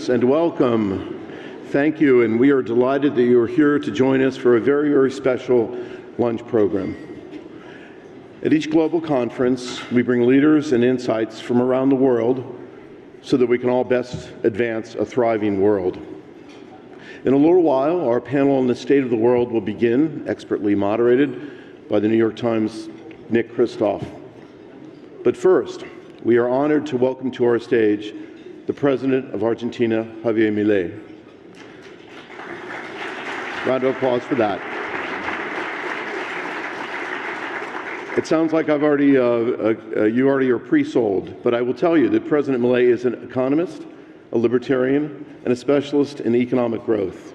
And welcome. Thank you, and we are delighted that you are here to join us for a very, very special lunch program. At each global conference, we bring leaders and insights from around the world so that we can all best advance a thriving world. In a little while, our panel on the state of the world will begin, expertly moderated by the New York Times' Nick Kristof. But first, we are honored to welcome to our stage the President of Argentina, Javier Milei. Round of applause for that. It sounds like I've already, you already are pre-sold, but I will tell you that President Milei is an economist, a libertarian, and a specialist in economic growth.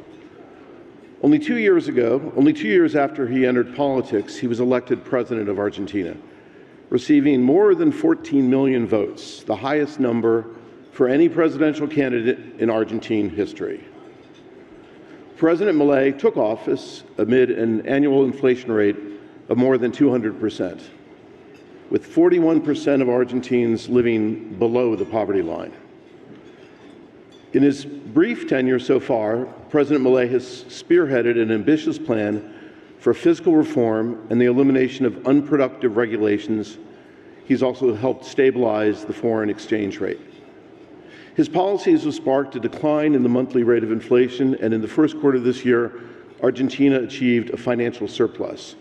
Only 2 years after he entered politics, he was elected President of Argentina, receiving more than 14 million votes, the highest number for any presidential candidate in Argentine history. President Milei took office amid an annual inflation rate of more than 200%, with 41% of Argentines living below the poverty line. In his brief tenure so far, President Milei has spearheaded an ambitious plan for fiscal reform and the elimination of unproductive regulations. He's also helped stabilize the foreign exchange rate. His policies have sparked a decline in the monthly rate of inflation, and in the first quarter of this year, Argentina achieved a financial surplus,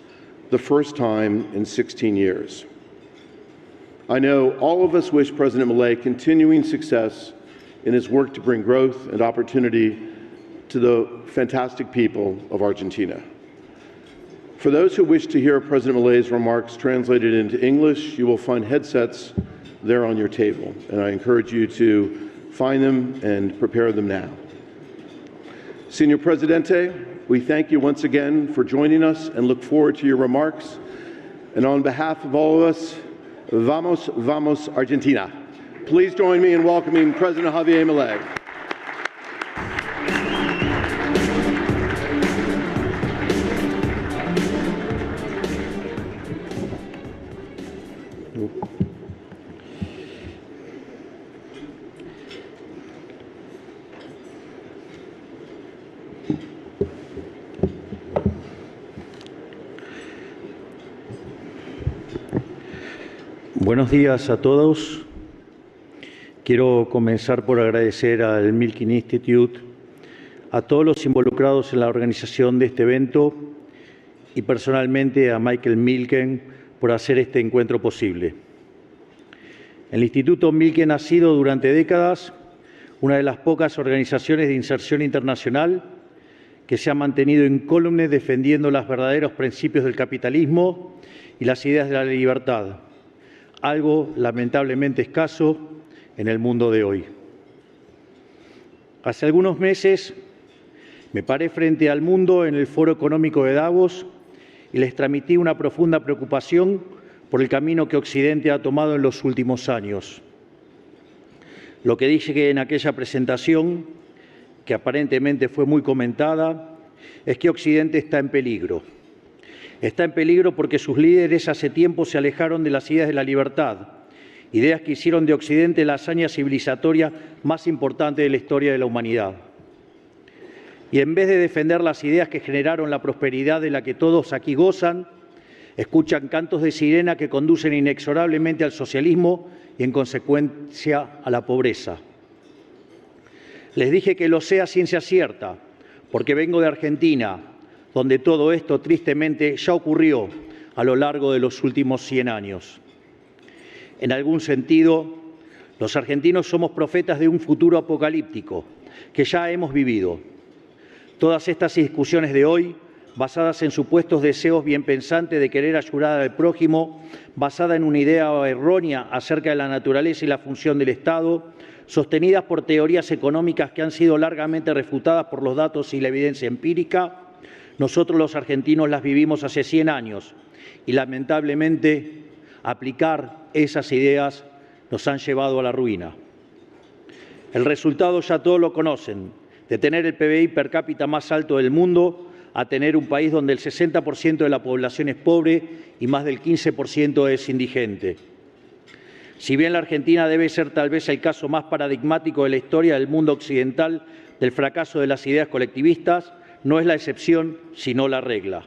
the first time in 16 years. I know all of us wish President Milei continuing success in his work to bring growth and opportunity to the fantastic people of Argentina. For those who wish to hear President Milei's remarks translated into English, you will find headsets there on your table, and I encourage you to find them and prepare them now. Señor Presidente, we thank you once again for joining us and look forward to your remarks. And on behalf of all of us, vamos, vamos, Argentina. Please join me in welcoming President Javier Milei. Buenos días a todos. Quiero comenzar por agradecer al Milken Institute, a todos los involucrados en la organización de este evento y personalmente a Michael Milken por hacer este encuentro posible. El Instituto Milken ha sido durante décadas una de las pocas organizaciones de inserción internacional que se ha mantenido incólume defendiendo los verdaderos principios del capitalismo y las ideas de la libertad, algo lamentablemente escaso en el mundo de hoy. Hace algunos meses me paré frente al mundo en el Foro Económico de Davos y les transmití una profunda preocupación por el camino que Occidente ha tomado en los últimos años. Lo que dije en aquella presentación, que aparentemente fue muy comentada, es que Occidente está en peligro. Está en peligro porque sus líderes hace tiempo se alejaron de las ideas de la libertad, ideas que hicieron de Occidente la hazaña civilizatoria más importante de la historia de la humanidad. Y en vez de defender las ideas que generaron la prosperidad de la que todos aquí gozan, escuchan cantos de sirena que conducen inexorablemente al socialismo y, en consecuencia, a la pobreza. Les dije que lo sé a ciencia cierta, porque vengo de Argentina, donde todo esto tristemente ya ocurrió a lo largo de los últimos 100 años. En algún sentido, los argentinos somos profetas de un futuro apocalíptico que ya hemos vivido. Todas estas discusiones de hoy, basadas en supuestos deseos bienpensantes de querer ayudar al prójimo, basada en una idea errónea acerca de la naturaleza y la función del Estado, sostenidas por teorías económicas que han sido largamente refutadas por los datos y la evidencia empírica, nosotros los argentinos las vivimos hace 100 años y lamentablemente aplicar esas ideas nos han llevado a la ruina. El resultado ya todos lo conocen, de tener el PBI per cápita más alto del mundo a tener un país donde el 60% de la población es pobre y más del 15% es indigente. Si bien la Argentina debe ser tal vez el caso más paradigmático de la historia del mundo occidental del fracaso de las ideas colectivistas, no es la excepción, sino la regla.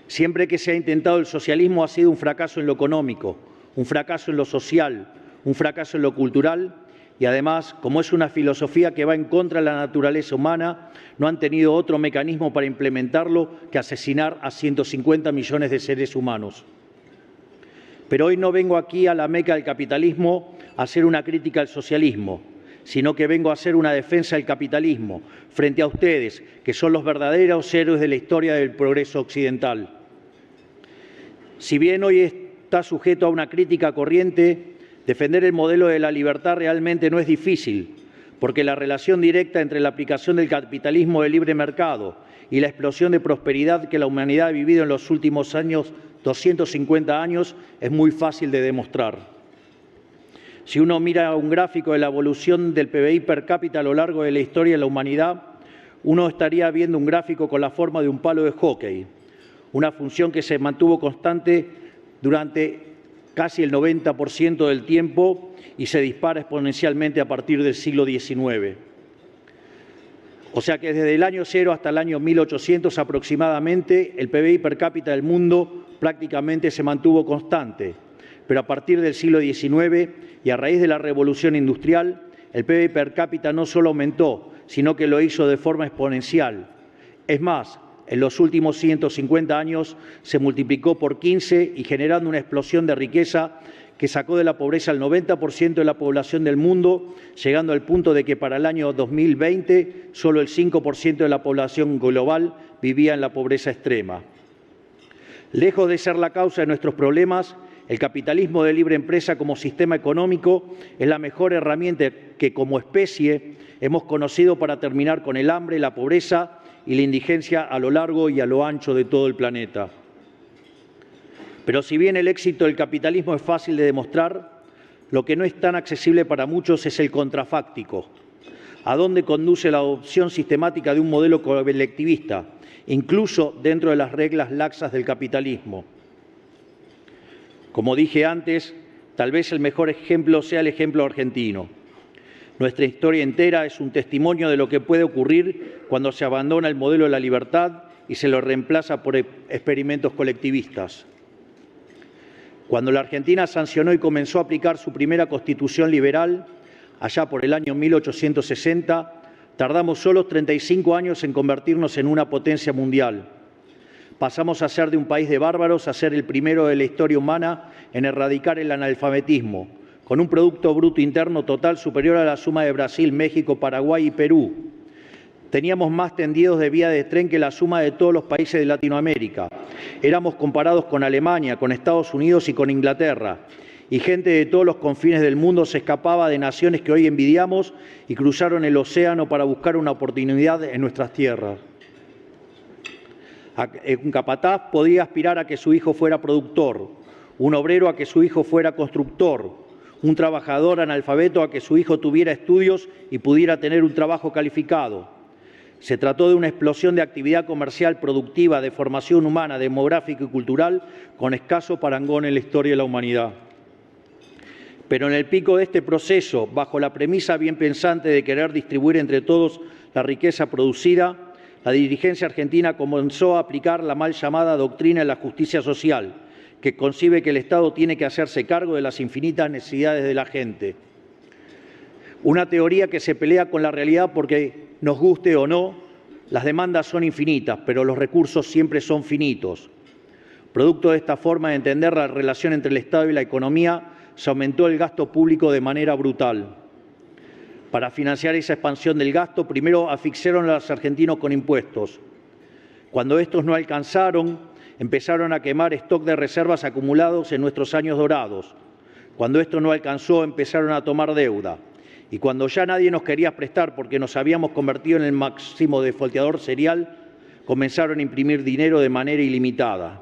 Siempre que se ha intentado el socialismo ha sido un fracaso en lo económico, un fracaso en lo social, un fracaso en lo cultural y además, como es una filosofía que va en contra de la naturaleza humana, no han tenido otro mecanismo para implementarlo que asesinar a 150 millones de seres humanos. Pero hoy no vengo aquí a la meca del capitalismo a hacer una crítica al socialismo, sino que vengo a hacer una defensa del capitalismo frente a ustedes, que son los verdaderos héroes de la historia del progreso occidental. Si bien hoy está sujeto a una crítica corriente, defender el modelo de la libertad realmente no es difícil, porque la relación directa entre la aplicación del capitalismo de libre mercado y la explosión de prosperidad que la humanidad ha vivido en los últimos 250 años, es muy fácil de demostrar. Si uno mira un gráfico de la evolución del PBI per cápita a lo largo de la historia de la humanidad, uno estaría viendo un gráfico con la forma de un palo de hockey, una función que se mantuvo constante durante casi el 90% del tiempo y se dispara exponencialmente a partir del siglo XIX. O sea que desde el año 0 hasta el año 1800 aproximadamente, el PBI per cápita del mundo prácticamente se mantuvo constante. Pero a partir del siglo XIX y a raíz de la revolución industrial, el PBI per cápita no solo aumentó, sino que lo hizo de forma exponencial. Es más, en los últimos 150 años se multiplicó por 15 y generando una explosión de riqueza que sacó de la pobreza al 90% de la población del mundo, llegando al punto de que para el año 2020 solo el 5% de la población global vivía en la pobreza extrema. Lejos de ser la causa de nuestros problemas, el capitalismo de libre empresa como sistema económico es la mejor herramienta que como especie hemos conocido para terminar con el hambre, la pobreza y la indigencia a lo largo y a lo ancho de todo el planeta. Pero si bien el éxito del capitalismo es fácil de demostrar, lo que no es tan accesible para muchos es el contrafáctico. ¿A dónde conduce la adopción sistemática de un modelo colectivista, incluso dentro de las reglas laxas del capitalismo? Como dije antes, tal vez el mejor ejemplo sea el ejemplo argentino. Nuestra historia entera es un testimonio de lo que puede ocurrir cuando se abandona el modelo de la libertad y se lo reemplaza por experimentos colectivistas. Cuando la Argentina sancionó y comenzó a aplicar su primera constitución liberal, allá por el año 1860, tardamos solo 35 años en convertirnos en una potencia mundial. Pasamos a ser de un país de bárbaros a ser el primero de la historia humana en erradicar el analfabetismo, con un Producto Bruto Interno total superior a la suma de Brasil, México, Paraguay y Perú. Teníamos más tendidos de vía de tren que la suma de todos los países de Latinoamérica. Éramos comparados con Alemania, con Estados Unidos y con Inglaterra. Y gente de todos los confines del mundo se escapaba de naciones que hoy envidiamos y cruzaron el océano para buscar una oportunidad en nuestras tierras. Un capataz podía aspirar a que su hijo fuera productor, un obrero a que su hijo fuera constructor, un trabajador analfabeto a que su hijo tuviera estudios y pudiera tener un trabajo calificado. Se trató de una explosión de actividad comercial productiva, de formación humana, demográfica y cultural, con escaso parangón en la historia de la humanidad. Pero en el pico de este proceso, bajo la premisa bien pensante de querer distribuir entre todos la riqueza producida, la dirigencia argentina comenzó a aplicar la mal llamada doctrina de la justicia social, que concibe que el Estado tiene que hacerse cargo de las infinitas necesidades de la gente. Una teoría que se pelea con la realidad porque, nos guste o no, las demandas son infinitas, pero los recursos siempre son finitos. Producto de esta forma de entender la relación entre el Estado y la economía, se aumentó el gasto público de manera brutal. Para financiar esa expansión del gasto, primero asfixiaron a los argentinos con impuestos. Cuando estos no alcanzaron, empezaron a quemar stock de reservas acumulados en nuestros años dorados. Cuando esto no alcanzó, empezaron a tomar deuda. Y cuando ya nadie nos quería prestar porque nos habíamos convertido en el máximo defolteador serial, comenzaron a imprimir dinero de manera ilimitada.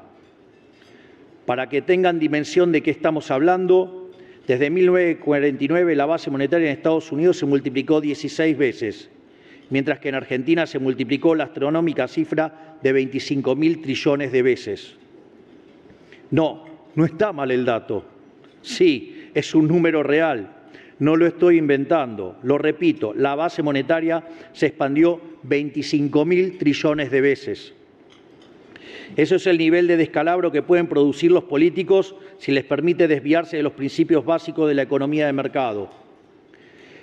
Para que tengan dimensión de qué estamos hablando, desde 1949 la base monetaria en Estados Unidos se multiplicó 16 veces, mientras que en Argentina se multiplicó la astronómica cifra de 25.000 trillones de veces. No está mal el dato. Sí, es un número real. No lo estoy inventando. Lo repito, la base monetaria se expandió 25.000 trillones de veces. Eso es el nivel de descalabro que pueden producir los políticos si les permite desviarse de los principios básicos de la economía de mercado.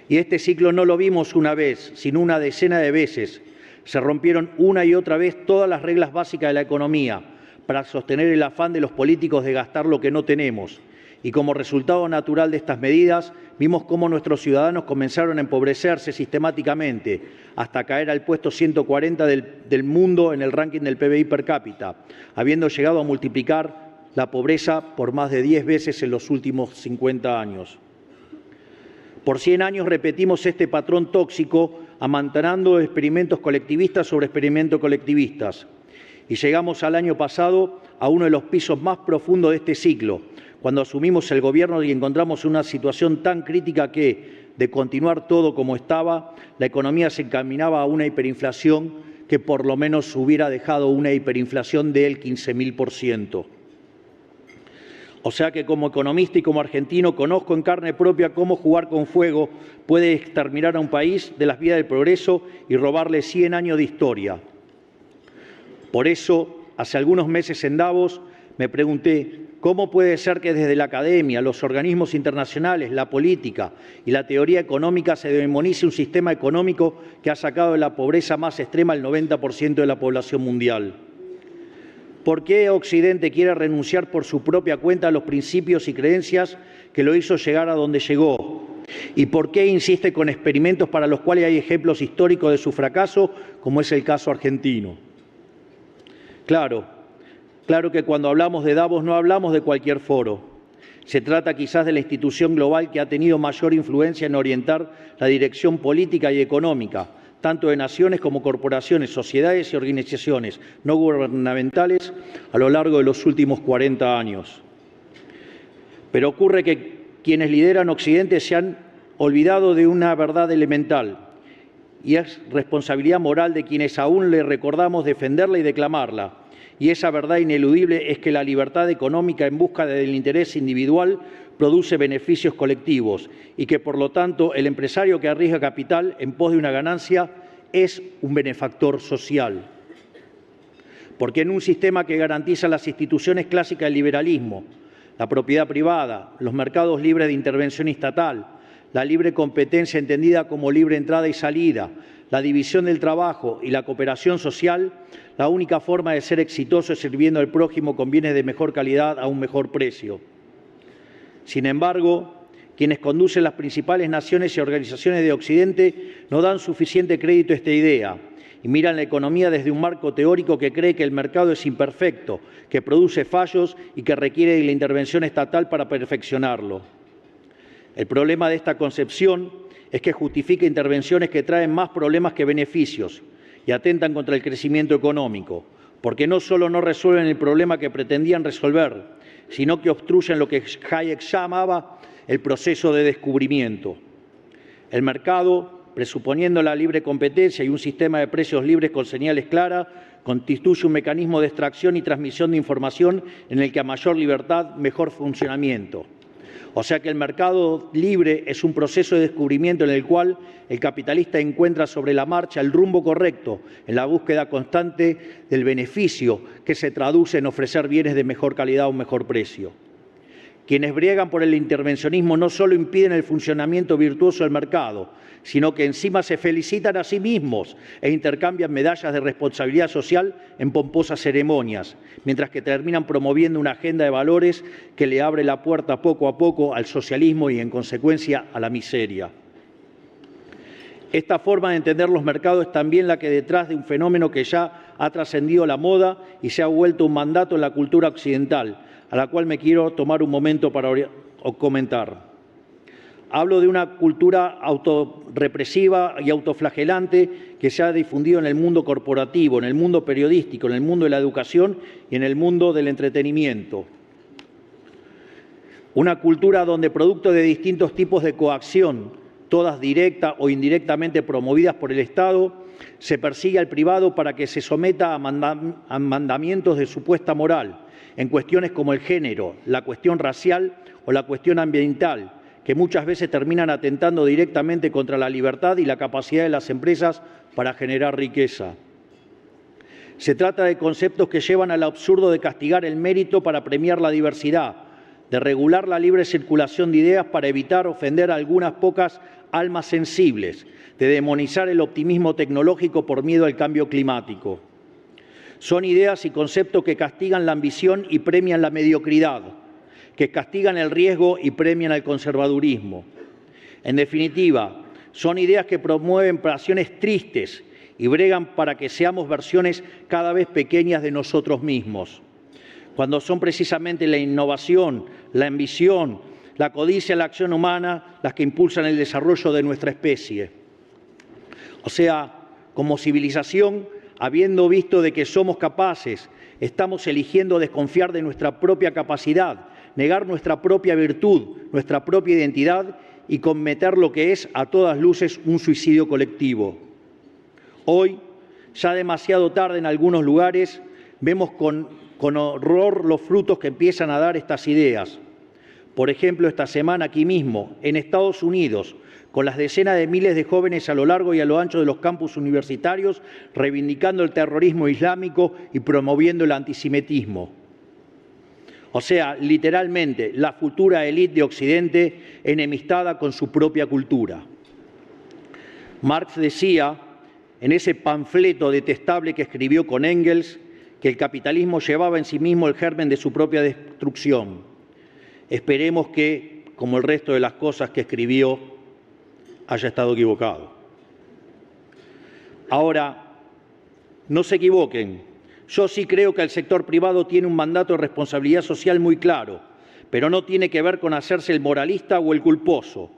Y este ciclo no lo vimos una vez, sino una decena de veces. Se rompieron una y otra vez todas las reglas básicas de la economía para sostener el afán de los políticos de gastar lo que no tenemos. Y como resultado natural de estas medidas, vimos cómo nuestros ciudadanos comenzaron a empobrecerse sistemáticamente hasta caer al puesto 140 del mundo en el ranking del PBI per cápita, habiendo llegado a multiplicar la pobreza por más de 10 veces en los últimos 50 años. Por 100 años repetimos este patrón tóxico, amantanando experimentos colectivistas sobre experimentos colectivistas. Y llegamos al año pasado a uno de los pisos más profundos de este ciclo, cuando asumimos el gobierno y encontramos una situación tan crítica que, de continuar todo como estaba, la economía se encaminaba a una hiperinflación que por lo menos hubiera dejado una hiperinflación del 15.000%. O sea que como economista y como argentino conozco en carne propia cómo jugar con fuego puede exterminar a un país de las vías del progreso y robarle 100 años de historia. Por eso, hace algunos meses en Davos, me pregunté cómo puede ser que desde la academia, los organismos internacionales, la política y la teoría económica se demonice un sistema económico que ha sacado de la pobreza más extrema al 90% de la población mundial. ¿Por qué Occidente quiere renunciar por su propia cuenta a los principios y creencias que lo hizo llegar a donde llegó? ¿Y por qué insiste con experimentos para los cuales hay ejemplos históricos de su fracaso, como es el caso argentino? Claro que cuando hablamos de Davos no hablamos de cualquier foro. Se trata quizás de la institución global que ha tenido mayor influencia en orientar la dirección política y económica, tanto de naciones como corporaciones, sociedades y organizaciones no gubernamentales a lo largo de los últimos 40 años. Pero ocurre que quienes lideran Occidente se han olvidado de una verdad elemental, y es responsabilidad moral de quienes aún le recordamos defenderla y declamarla. Y esa verdad ineludible es que la libertad económica en busca del interés individual produce beneficios colectivos y que, por lo tanto, el empresario que arriesga capital en pos de una ganancia es un benefactor social. Porque en un sistema que garantiza las instituciones clásicas del liberalismo, la propiedad privada, los mercados libres de intervención estatal, la libre competencia entendida como libre entrada y salida, la división del trabajo y la cooperación social, la única forma de ser exitoso es sirviendo al prójimo con bienes de mejor calidad a un mejor precio. Sin embargo, quienes conducen las principales naciones y organizaciones de Occidente no dan suficiente crédito a esta idea y miran la economía desde un marco teórico que cree que el mercado es imperfecto, que produce fallos y que requiere de la intervención estatal para perfeccionarlo. El problema de esta concepción es que justifica intervenciones que traen más problemas que beneficios y atentan contra el crecimiento económico, porque no solo no resuelven el problema que pretendían resolver, sino que obstruyen lo que Hayek llamaba el proceso de descubrimiento. El mercado, presuponiendo la libre competencia y un sistema de precios libres con señales claras, constituye un mecanismo de extracción y transmisión de información en el que a mayor libertad, mejor funcionamiento. O sea que el mercado libre es un proceso de descubrimiento en el cual el capitalista encuentra sobre la marcha el rumbo correcto en la búsqueda constante del beneficio que se traduce en ofrecer bienes de mejor calidad a un mejor precio. Quienes briegan por el intervencionismo no solo impiden el funcionamiento virtuoso del mercado, sino que encima se felicitan a sí mismos e intercambian medallas de responsabilidad social en pomposas ceremonias, mientras que terminan promoviendo una agenda de valores que le abre la puerta poco a poco al socialismo y, en consecuencia, a la miseria. Esta forma de entender los mercados es también la que detrás de un fenómeno que ya ha trascendido la moda y se ha vuelto un mandato en la cultura occidental, a la cual me quiero tomar un momento para comentar. Hablo de una cultura autorrepresiva y autoflagelante que se ha difundido en el mundo corporativo, en el mundo periodístico, en el mundo de la educación y en el mundo del entretenimiento. Una cultura donde, producto de distintos tipos de coacción, todas directa o indirectamente promovidas por el Estado, se persigue al privado para que se someta a mandamientos de supuesta moral en cuestiones como el género, la cuestión racial o la cuestión ambiental, que muchas veces terminan atentando directamente contra la libertad y la capacidad de las empresas para generar riqueza. Se trata de conceptos que llevan al absurdo de castigar el mérito para premiar la diversidad, de regular la libre circulación de ideas para evitar ofender a algunas pocas almas sensibles, de demonizar el optimismo tecnológico por miedo al cambio climático. Son ideas y conceptos que castigan la ambición y premian la mediocridad, que castigan el riesgo y premian el conservadurismo. En definitiva, son ideas que promueven pasiones tristes y bregan para que seamos versiones cada vez pequeñas de nosotros mismos, cuando son precisamente la innovación, la ambición, la codicia y la acción humana las que impulsan el desarrollo de nuestra especie. O sea, como civilización, habiendo visto de que somos capaces, estamos eligiendo desconfiar de nuestra propia capacidad, negar nuestra propia virtud, nuestra propia identidad y cometer lo que es, a todas luces, un suicidio colectivo. Hoy, ya demasiado tarde en algunos lugares, vemos con horror los frutos que empiezan a dar estas ideas. Por ejemplo, esta semana aquí mismo, en Estados Unidos, con las decenas de miles de jóvenes a lo largo y a lo ancho de los campus universitarios, reivindicando el terrorismo islámico y promoviendo el antisemitismo. O sea, literalmente, la futura élite de Occidente enemistada con su propia cultura. Marx decía, en ese panfleto detestable que escribió con Engels, que el capitalismo llevaba en sí mismo el germen de su propia destrucción. Esperemos que, como el resto de las cosas que escribió, haya estado equivocado. Ahora, no se equivoquen. Yo sí creo que el sector privado tiene un mandato de responsabilidad social muy claro, pero no tiene que ver con hacerse el moralista o el culposo.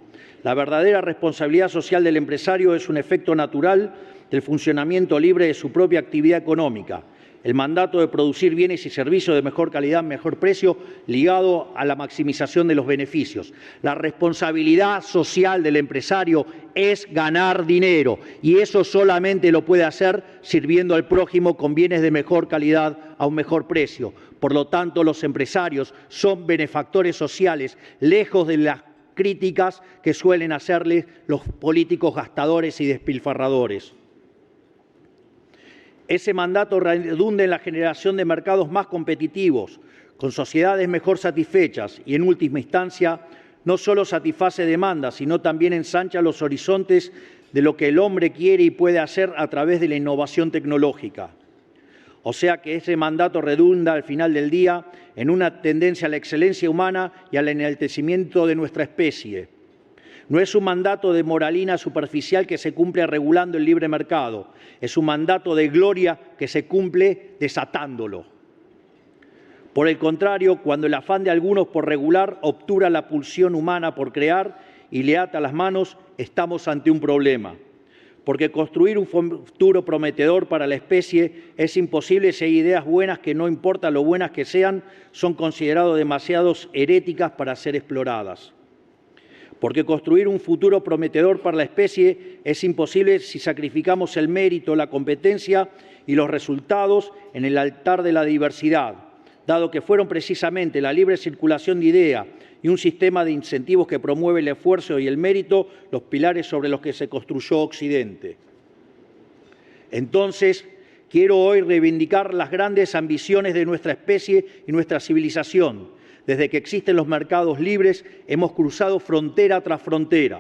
La verdadera responsabilidad social del empresario es un efecto natural del funcionamiento libre de su propia actividad económica. El mandato de producir bienes y servicios de mejor calidad, mejor precio, ligado a la maximización de los beneficios. La responsabilidad social del empresario es ganar dinero y eso solamente lo puede hacer sirviendo al prójimo con bienes de mejor calidad a un mejor precio. Por lo tanto, los empresarios son benefactores sociales, lejos de las críticas que suelen hacerles los políticos gastadores y despilfarradores. Ese mandato redunda en la generación de mercados más competitivos, con sociedades mejor satisfechas y, en última instancia, no solo satisface demandas, sino también ensancha los horizontes de lo que el hombre quiere y puede hacer a través de la innovación tecnológica. O sea que ese mandato redunda, al final del día, en una tendencia a la excelencia humana y al enaltecimiento de nuestra especie. No es un mandato de moralina superficial que se cumple regulando el libre mercado, es un mandato de gloria que se cumple desatándolo. Por el contrario, cuando el afán de algunos por regular obtura la pulsión humana por crear y le ata las manos, estamos ante un problema. Porque construir un futuro prometedor para la especie es imposible si hay ideas buenas que, no importa lo buenas que sean, son consideradas demasiado heréticas para ser exploradas. Porque construir un futuro prometedor para la especie es imposible si sacrificamos el mérito, la competencia y los resultados en el altar de la diversidad, dado que fueron precisamente la libre circulación de ideas y un sistema de incentivos que promueve el esfuerzo y el mérito los pilares sobre los que se construyó Occidente. Entonces, quiero hoy reivindicar las grandes ambiciones de nuestra especie y nuestra civilización. Desde que existen los mercados libres, hemos cruzado frontera tras frontera.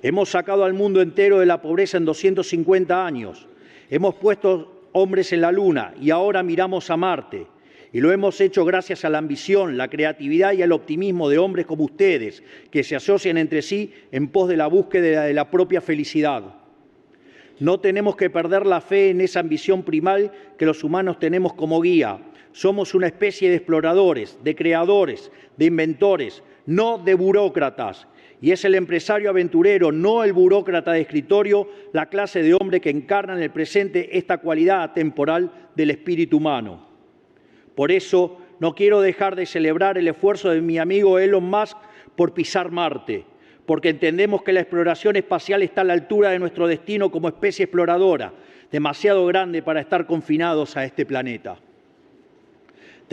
Hemos sacado al mundo entero de la pobreza en 250 años. Hemos puesto hombres en la Luna y ahora miramos a Marte. Y lo hemos hecho gracias a la ambición, la creatividad y al optimismo de hombres como ustedes, que se asocian entre sí en pos de la búsqueda de la propia felicidad. No tenemos que perder la fe en esa ambición primal que los humanos tenemos como guía. Somos una especie de exploradores, de creadores, de inventores, no de burócratas. Y es el empresario aventurero, no el burócrata de escritorio, la clase de hombre que encarna en el presente esta cualidad atemporal del espíritu humano. Por eso, no quiero dejar de celebrar el esfuerzo de mi amigo Elon Musk por pisar Marte, porque entendemos que la exploración espacial está a la altura de nuestro destino como especie exploradora, demasiado grande para estar confinados a este planeta.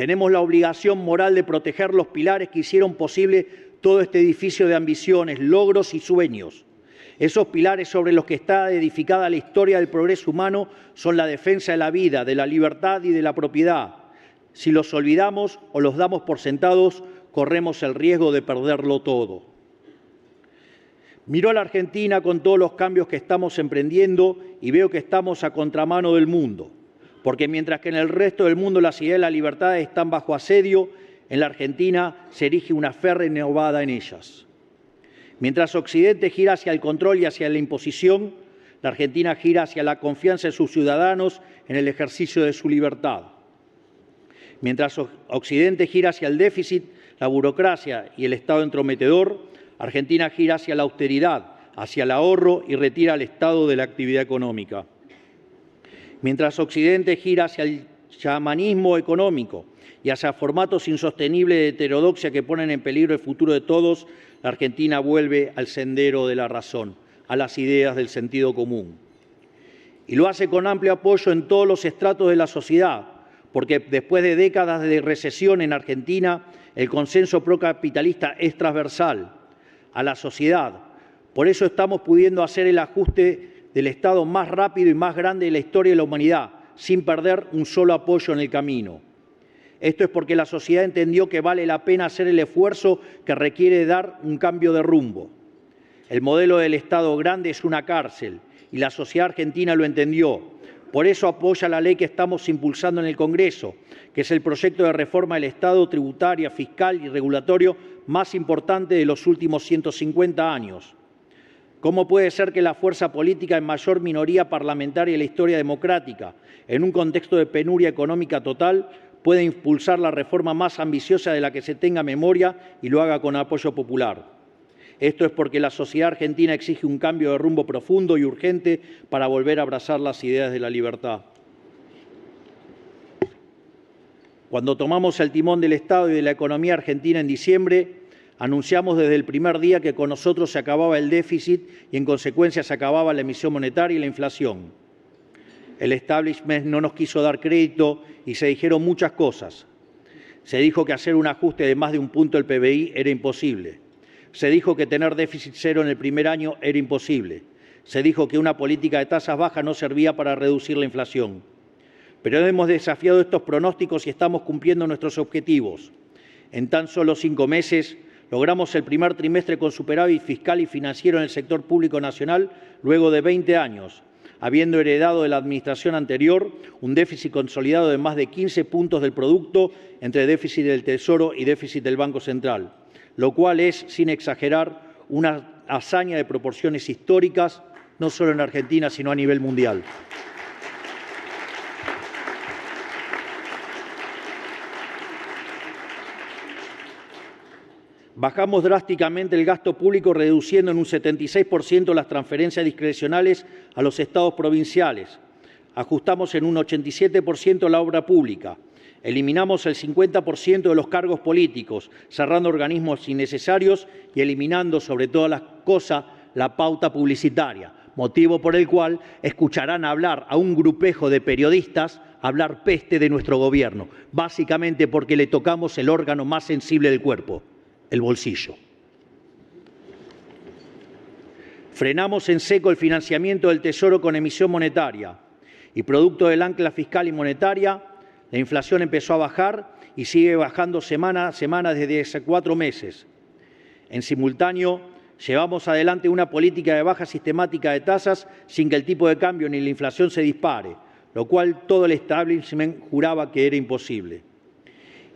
Tenemos la obligación moral de proteger los pilares que hicieron posible todo este edificio de ambiciones, logros y sueños. Esos pilares sobre los que está edificada la historia del progreso humano son la defensa de la vida, de la libertad y de la propiedad. Si los olvidamos o los damos por sentados, corremos el riesgo de perderlo todo. Miro a la Argentina con todos los cambios que estamos emprendiendo y veo que estamos a contramano del mundo, porque mientras que en el resto del mundo las ideas de la libertad están bajo asedio, en la Argentina se erige una fe renovada en ellas. Mientras Occidente gira hacia el control y hacia la imposición, la Argentina gira hacia la confianza de sus ciudadanos en el ejercicio de su libertad. Mientras Occidente gira hacia el déficit, la burocracia y el Estado entrometedor, Argentina gira hacia la austeridad, hacia el ahorro y retira al Estado de la actividad económica. Mientras Occidente gira hacia el chamanismo económico y hacia formatos insostenibles de heterodoxia que ponen en peligro el futuro de todos, la Argentina vuelve al sendero de la razón, a las ideas del sentido común. Y lo hace con amplio apoyo en todos los estratos de la sociedad, porque después de décadas de recesión en Argentina, el consenso procapitalista es transversal a la sociedad. Por eso estamos pudiendo hacer el ajuste del Estado más rápido y más grande de la historia de la humanidad, sin perder un solo apoyo en el camino. Esto es porque la sociedad entendió que vale la pena hacer el esfuerzo que requiere dar un cambio de rumbo. El modelo del Estado grande es una cárcel y la sociedad argentina lo entendió. Por eso apoya la ley que estamos impulsando en el Congreso, que es el proyecto de reforma del Estado tributaria, fiscal y regulatorio más importante de los últimos 150 años. ¿Cómo puede ser que la fuerza política en mayor minoría parlamentaria de la historia democrática, en un contexto de penuria económica total, pueda impulsar la reforma más ambiciosa de la que se tenga memoria y lo haga con apoyo popular? Esto es porque la sociedad argentina exige un cambio de rumbo profundo y urgente para volver a abrazar las ideas de la libertad. Cuando tomamos el timón del Estado y de la economía argentina en diciembre, anunciamos desde el primer día que con nosotros se acababa el déficit y en consecuencia se acababa la emisión monetaria y la inflación. El establishment no nos quiso dar crédito y se dijeron muchas cosas. Se dijo que hacer un ajuste de más de 1 punto del PBI era imposible. Se dijo que tener déficit cero en el primer año era imposible. Se dijo que una política de tasas bajas no servía para reducir la inflación. Pero hemos desafiado estos pronósticos y estamos cumpliendo nuestros objetivos. En tan solo 5 meses logramos el primer trimestre con superávit fiscal y financiero en el sector público nacional luego de 20 años, habiendo heredado de la administración anterior un déficit consolidado de más de 15 puntos del producto entre déficit del Tesoro y déficit del Banco Central, lo cual es, sin exagerar, una hazaña de proporciones históricas, no solo en Argentina, sino a nivel mundial. Bajamos drásticamente el gasto público, reduciendo en un 76% las transferencias discrecionales a los estados provinciales. Ajustamos en un 87% la obra pública. Eliminamos el 50% de los cargos políticos, cerrando organismos innecesarios y eliminando, sobre todas las cosas, la pauta publicitaria, motivo por el cual escucharán hablar a un grupejo de periodistas hablar peste de nuestro gobierno, básicamente porque le tocamos el órgano más sensible del cuerpo, el bolsillo. Frenamos en seco el financiamiento del Tesoro con emisión monetaria y producto del ancla fiscal y monetaria, la inflación empezó a bajar y sigue bajando semana a semana desde hace 4 meses. En simultáneo, llevamos adelante una política de baja sistemática de tasas sin que el tipo de cambio ni la inflación se dispare, lo cual todo el establishment juraba que era imposible.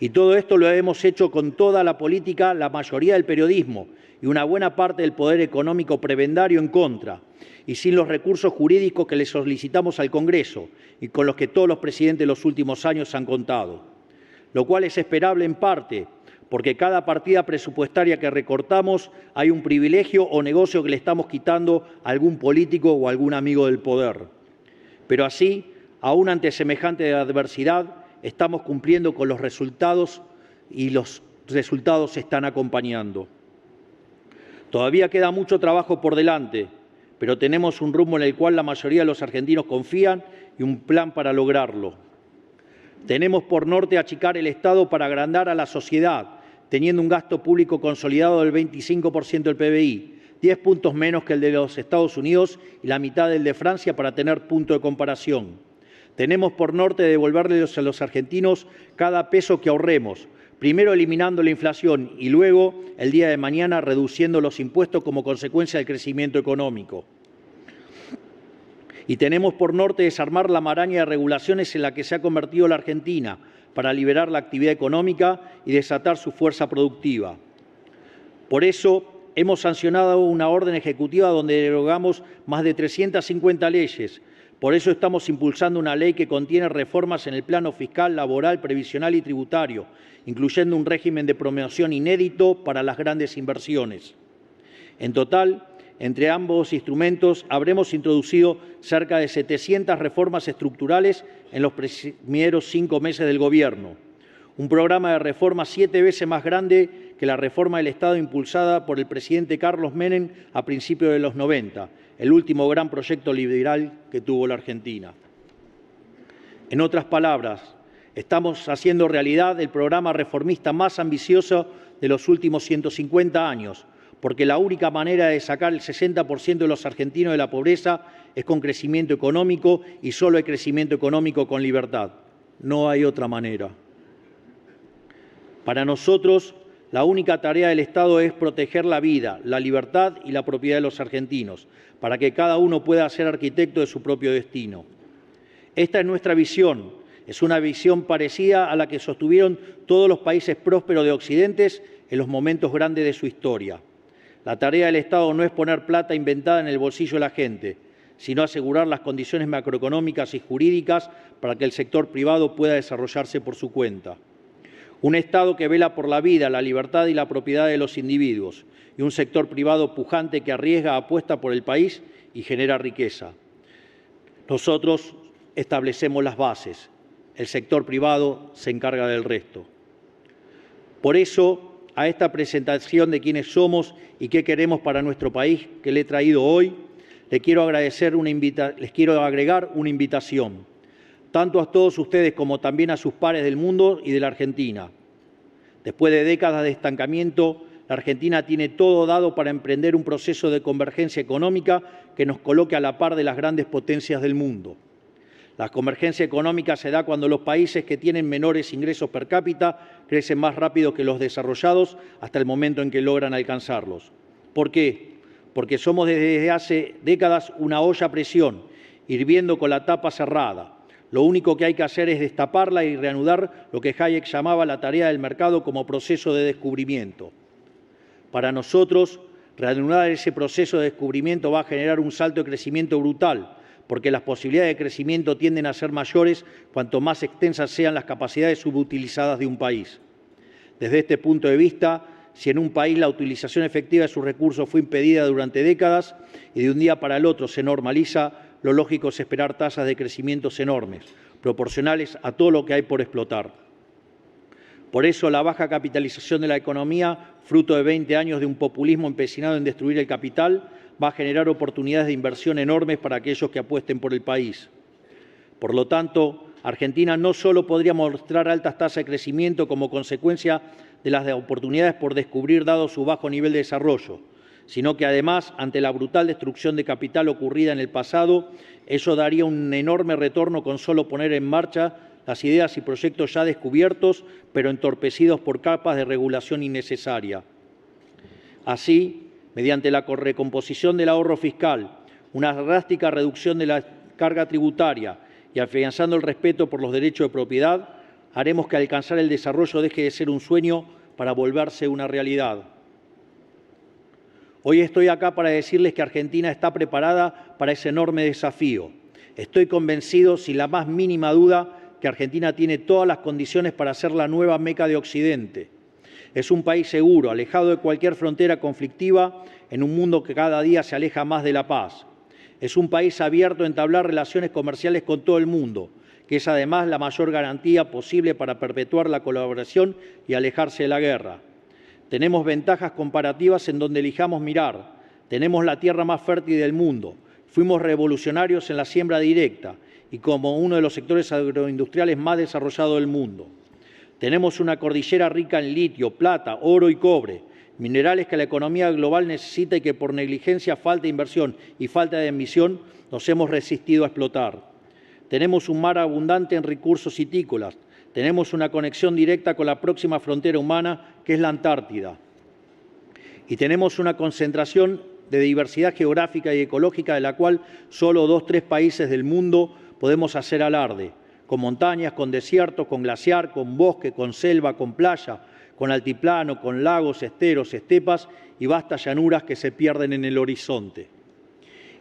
Y todo esto lo hemos hecho con toda la política, la mayoría del periodismo y una buena parte del poder económico prebendario en contra, y sin los recursos jurídicos que le solicitamos al Congreso y con los que todos los presidentes de los últimos años han contado. Lo cual es esperable en parte, porque cada partida presupuestaria que recortamos hay un privilegio o negocio que le estamos quitando a algún político o a algún amigo del poder. Pero así, aún ante semejante adversidad, estamos cumpliendo con los resultados y los resultados se están acompañando. Todavía queda mucho trabajo por delante, pero tenemos un rumbo en el cual la mayoría de los argentinos confían y un plan para lograrlo. Tenemos por norte achicar el Estado para agrandar a la sociedad, teniendo un gasto público consolidado del 25% del PBI, 10 puntos menos que el de los Estados Unidos y la mitad del de Francia para tener punto de comparación. Tenemos por norte devolverles a los argentinos cada peso que ahorremos, primero eliminando la inflación y luego, el día de mañana, reduciendo los impuestos como consecuencia del crecimiento económico. Y tenemos por norte desarmar la maraña de regulaciones en la que se ha convertido la Argentina para liberar la actividad económica y desatar su fuerza productiva. Por eso, hemos sancionado una orden ejecutiva donde derogamos más de 350 leyes. Por eso estamos impulsando una ley que contiene reformas en el plano fiscal, laboral, previsional y tributario, incluyendo un régimen de promoción inédito para las grandes inversiones. En total, entre ambos instrumentos habremos introducido cerca de 700 reformas estructurales en los primeros 5 meses del Gobierno. Un programa de reformas 7 veces más grande que la reforma del Estado impulsada por el presidente Carlos Menem a principios de los 90, el último gran proyecto liberal que tuvo la Argentina. En otras palabras, estamos haciendo realidad el programa reformista más ambicioso de los últimos 150 años, porque la única manera de sacar el 60% de los argentinos de la pobreza es con crecimiento económico y solo hay crecimiento económico con libertad. No hay otra manera. Para nosotros, la única tarea del Estado es proteger la vida, la libertad y la propiedad de los argentinos, para que cada uno pueda ser arquitecto de su propio destino. Esta es nuestra visión. Es una visión parecida a la que sostuvieron todos los países prósperos de Occidente en los momentos grandes de su historia. La tarea del Estado no es poner plata inventada en el bolsillo de la gente, sino asegurar las condiciones macroeconómicas y jurídicas para que el sector privado pueda desarrollarse por su cuenta. Un Estado que vela por la vida, la libertad y la propiedad de los individuos, y un sector privado pujante que arriesga, apuesta por el país y genera riqueza. Nosotros establecemos las bases, el sector privado se encarga del resto. Por eso, a esta presentación de quiénes somos y qué queremos para nuestro país que le he traído hoy, les quiero agregar una invitación, tanto a todos ustedes como también a sus pares del mundo y de la Argentina. Después de décadas de estancamiento, la Argentina tiene todo dado para emprender un proceso de convergencia económica que nos coloque a la par de las grandes potencias del mundo. La convergencia económica se da cuando los países que tienen menores ingresos per cápita crecen más rápido que los desarrollados hasta el momento en que logran alcanzarlos. ¿Por qué? Porque somos desde hace décadas una olla a presión, hirviendo con la tapa cerrada. Lo único que hay que hacer es destaparla y reanudar lo que Hayek llamaba la tarea del mercado como proceso de descubrimiento. Para nosotros, reanudar ese proceso de descubrimiento va a generar un salto de crecimiento brutal, porque las posibilidades de crecimiento tienden a ser mayores cuanto más extensas sean las capacidades subutilizadas de un país. Desde este punto de vista, si en un país la utilización efectiva de sus recursos fue impedida durante décadas y de un día para el otro se normaliza, lo lógico es esperar tasas de crecimientos enormes, proporcionales a todo lo que hay por explotar. Por eso, la baja capitalización de la economía, fruto de 20 años de un populismo empecinado en destruir el capital, va a generar oportunidades de inversión enormes para aquellos que apuesten por el país. Por lo tanto, Argentina no solo podría mostrar altas tasas de crecimiento como consecuencia de las oportunidades por descubrir dado su bajo nivel de desarrollo, sino que además, ante la brutal destrucción de capital ocurrida en el pasado, eso daría un enorme retorno con solo poner en marcha las ideas y proyectos ya descubiertos, pero entorpecidos por capas de regulación innecesaria. Así, mediante la recomposición del ahorro fiscal, una drástica reducción de la carga tributaria y afianzando el respeto por los derechos de propiedad, haremos que alcanzar el desarrollo deje de ser un sueño para volverse una realidad. Hoy estoy acá para decirles que Argentina está preparada para ese enorme desafío. Estoy convencido, sin la más mínima duda, que Argentina tiene todas las condiciones para ser la nueva Meca de Occidente. Es un país seguro, alejado de cualquier frontera conflictiva, en un mundo que cada día se aleja más de la paz. Es un país abierto a entablar relaciones comerciales con todo el mundo, que es además la mayor garantía posible para perpetuar la colaboración y alejarse de la guerra. Tenemos ventajas comparativas en donde elijamos mirar. Tenemos la tierra más fértil del mundo, Fuimos revolucionarios en la siembra directa y como uno de los sectores agroindustriales más desarrollados del mundo. Tenemos una cordillera rica en litio, plata, oro y cobre, minerales que la economía global necesita y que por negligencia, falta de inversión y falta de emisión nos hemos resistido a explotar. Tenemos un mar abundante en recursos vitícolas. Tenemos una conexión directa con la próxima frontera humana, que es la Antártida. Y tenemos una concentración de diversidad geográfica y ecológica de la cual solo 2 o 3 países del mundo podemos hacer alarde, con montañas, con desiertos, con glaciar, con bosque, con selva, con playa, con altiplano, con lagos, esteros, estepas y vastas llanuras que se pierden en el horizonte.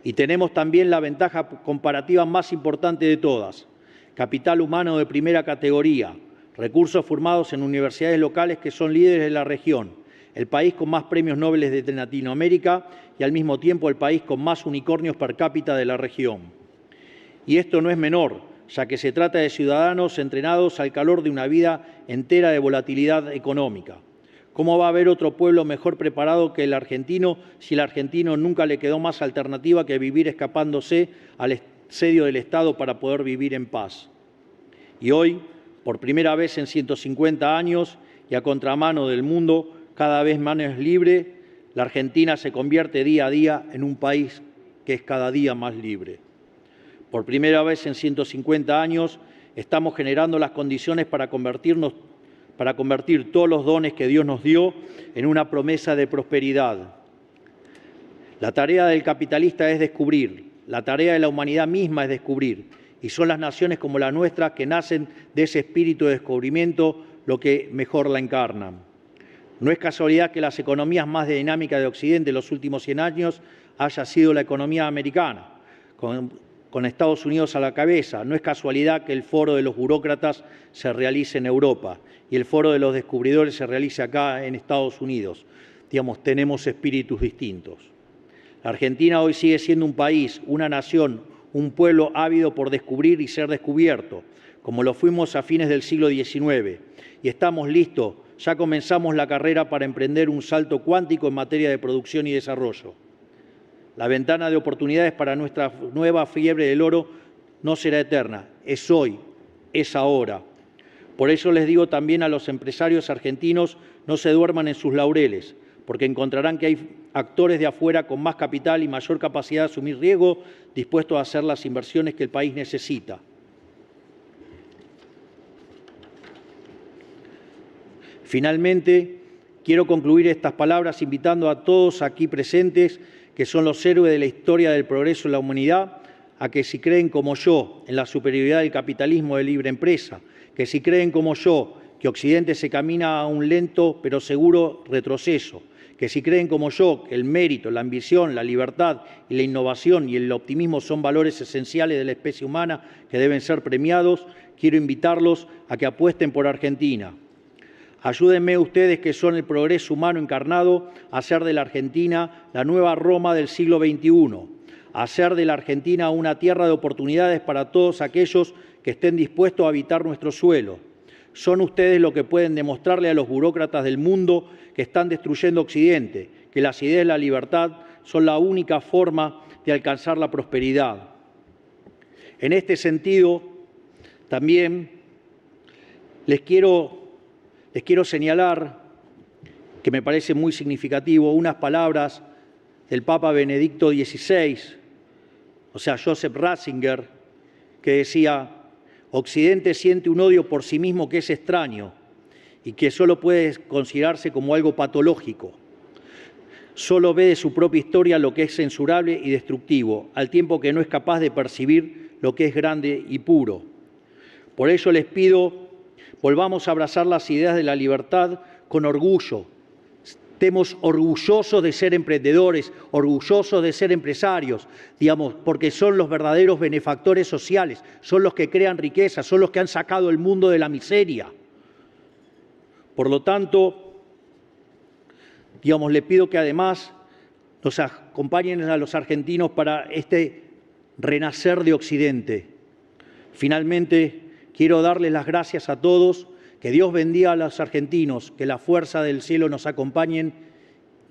Y tenemos también la ventaja comparativa más importante de todas: capital humano de primera categoría, recursos formados en universidades locales que son líderes de la región, el país con más premios Nobel de Latinoamérica y al mismo tiempo el país con más unicornios per cápita de la región. Y esto no es menor, ya que se trata de ciudadanos entrenados al calor de una vida entera de volatilidad económica. ¿Cómo va a haber otro pueblo mejor preparado que el argentino si el argentino nunca le quedó más alternativa que vivir escapándose al asedio del Estado para poder vivir en paz? Y hoy, por primera vez en 150 años y a contramano del mundo, cada vez más libre, la Argentina se convierte día a día en un país que es cada día más libre. Por primera vez en 150 años estamos generando las condiciones para convertir todos los dones que Dios nos dio en una promesa de prosperidad. La tarea del capitalista es descubrir, la tarea de la humanidad misma es descubrir, y son las naciones como la nuestra que nacen de ese espíritu de descubrimiento lo que mejor la encarnan. No es casualidad que las economías más dinámicas de Occidente en los últimos 100 años haya sido la economía americana, con Estados Unidos a la cabeza. No es casualidad que el foro de los burócratas se realice en Europa y el foro de los descubridores se realice acá en Estados Unidos. Digamos, tenemos espíritus distintos. La Argentina hoy sigue siendo un país, una nación, un pueblo ávido por descubrir y ser descubierto, como lo fuimos a fines del siglo XIX. Y estamos listos, ya comenzamos la carrera para emprender un salto cuántico en materia de producción y desarrollo. La ventana de oportunidades para nuestra nueva fiebre del oro no será eterna, es hoy, es ahora. Por eso les digo también a los empresarios argentinos, no se duerman en sus laureles, porque encontrarán que hay actores de afuera con más capital y mayor capacidad de asumir riesgo, dispuestos a hacer las inversiones que el país necesita. Finalmente, quiero concluir estas palabras invitando a todos aquí presentes, que son los héroes de la historia del progreso de la humanidad, a que si creen como yo en la superioridad del capitalismo de libre empresa, que si creen como yo que Occidente se camina a un lento pero seguro retroceso, que si creen como yo que el mérito, la ambición, la libertad y la innovación y el optimismo son valores esenciales de la especie humana que deben ser premiados, quiero invitarlos a que apuesten por Argentina. Ayúdenme ustedes, que son el progreso humano encarnado, a hacer de la Argentina la nueva Roma del siglo XXI, a hacer de la Argentina una tierra de oportunidades para todos aquellos que estén dispuestos a habitar nuestro suelo. Son ustedes los que pueden demostrarle a los burócratas del mundo que están destruyendo Occidente, que las ideas de la libertad son la única forma de alcanzar la prosperidad. En este sentido, también les quiero señalar, que me parece muy significativo, unas palabras del Papa Benedicto XVI, o sea, Joseph Ratzinger, que decía: Occidente siente un odio por sí mismo que es extraño y que solo puede considerarse como algo patológico. Solo ve de su propia historia lo que es censurable y destructivo, al tiempo que no es capaz de percibir lo que es grande y puro. Por ello les pido, volvamos a abrazar las ideas de la libertad con orgullo. Estemos orgullosos de ser emprendedores, orgullosos de ser empresarios, digamos, porque son los verdaderos benefactores sociales, son los que crean riqueza, son los que han sacado el mundo de la miseria. Por lo tanto, digamos, le pido que además nos acompañen a los argentinos para este renacer de Occidente. Finalmente, quiero darles las gracias a todos, que Dios bendiga a los argentinos, que la fuerza del cielo nos acompañen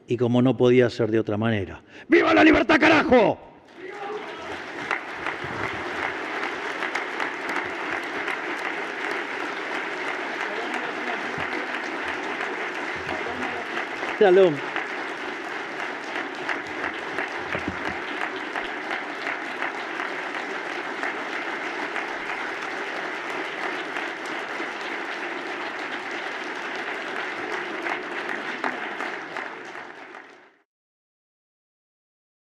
y como no podía ser de otra manera. ¡Viva la libertad, carajo! Shalom.